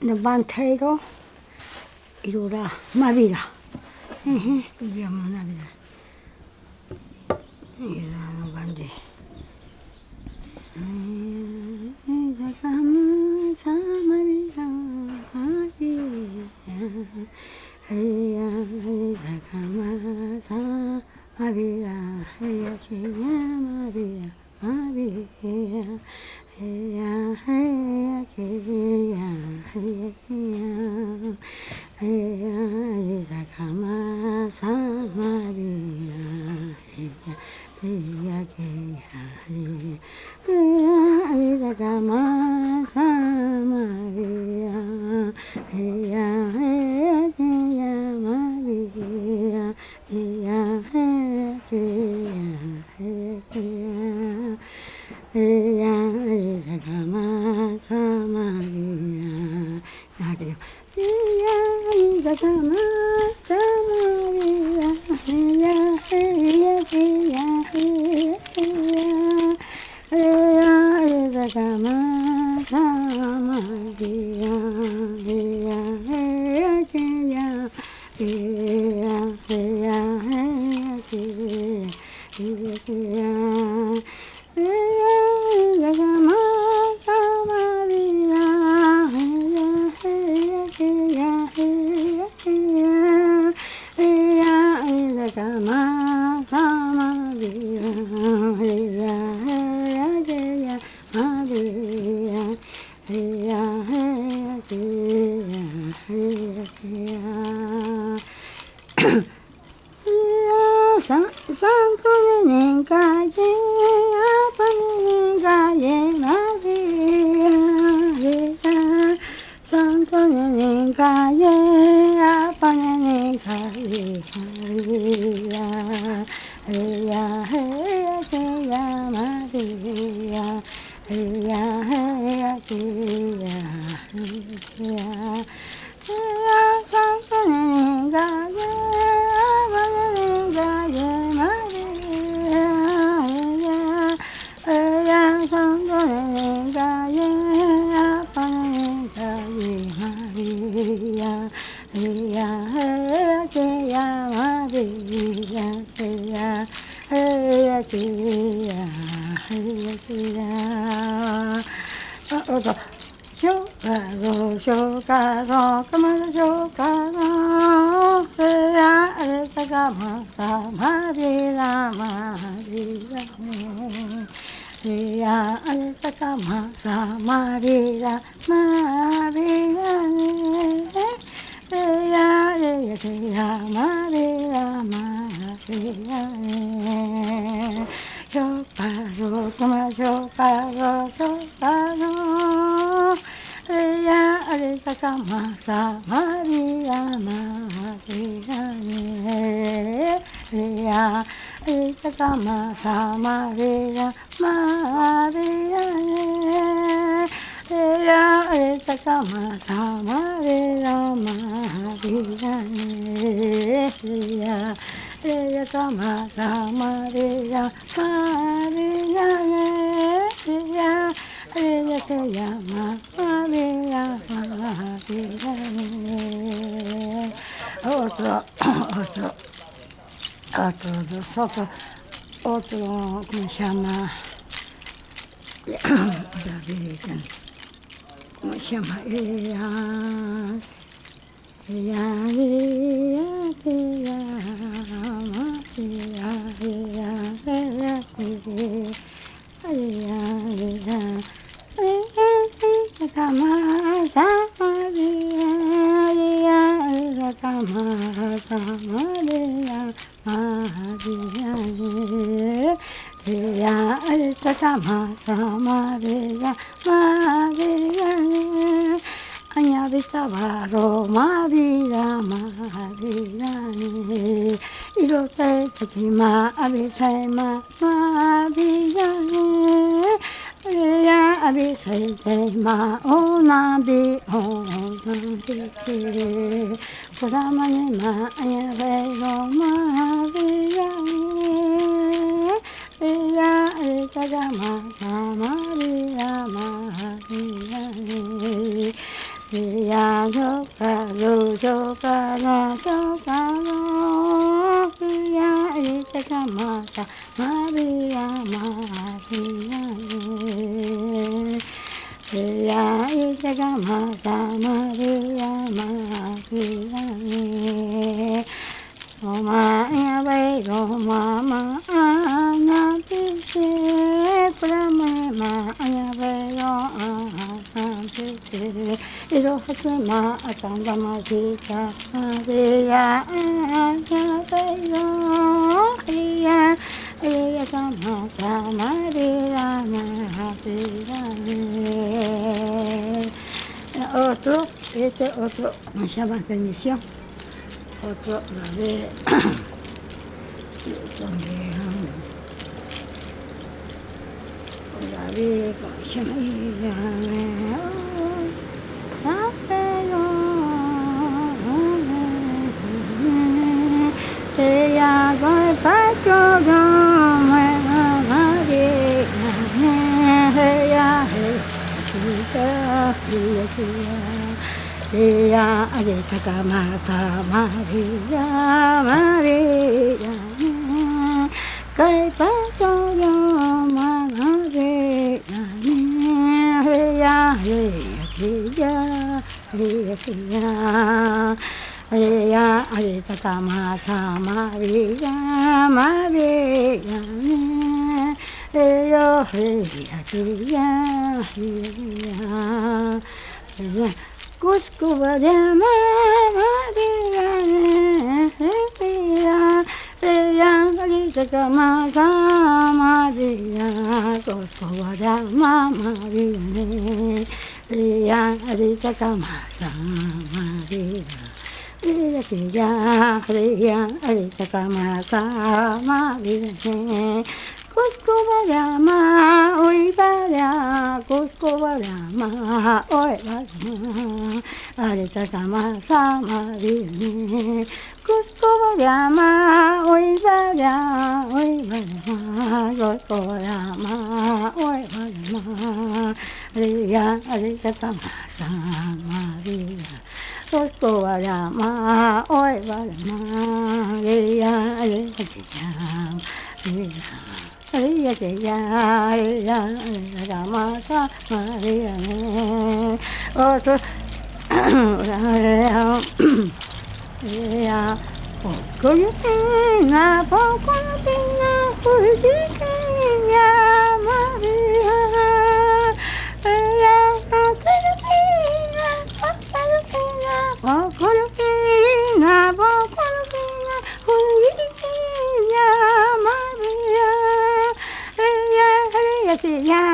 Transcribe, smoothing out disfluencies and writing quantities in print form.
Levantero, Irura, Mavira. Vediamo una vita. Irano bandi. Samavira, Mavira, otro, ¿cómo se llama? ¿Cómo se llama? お前はごままなびてプラメマやべよあびていろはすまあたんだまじかでややべよいやいやさまたまりらなびらね音音シャバンにしよう音がねDari Shemaya Teya Goi Pacho Gome Mari Heya Heya Heya Adikata Masa Maria Maria Kai Pacho Gome Maria, Arita Kama Maria, Maria, Eyo, Maria, Cuscuba de Maria, Arita Kama Maria, Cuscuba de Maria. Riya Arita Kamasa Maria Riya Arita Kamasa Maria Cuscubarama Oi Baria Cuscubarama Oi Baria Arita Kamasa Maria Cuscubarama Oi Baria Cuscubarama Oi Baria Riya Arita Kamasa Maria Cuscubarama Oi Baria Riya Arita Riya Riya Kamasa Maria Otro Riya Pocoyotina Fujiquinha Maria Yeah.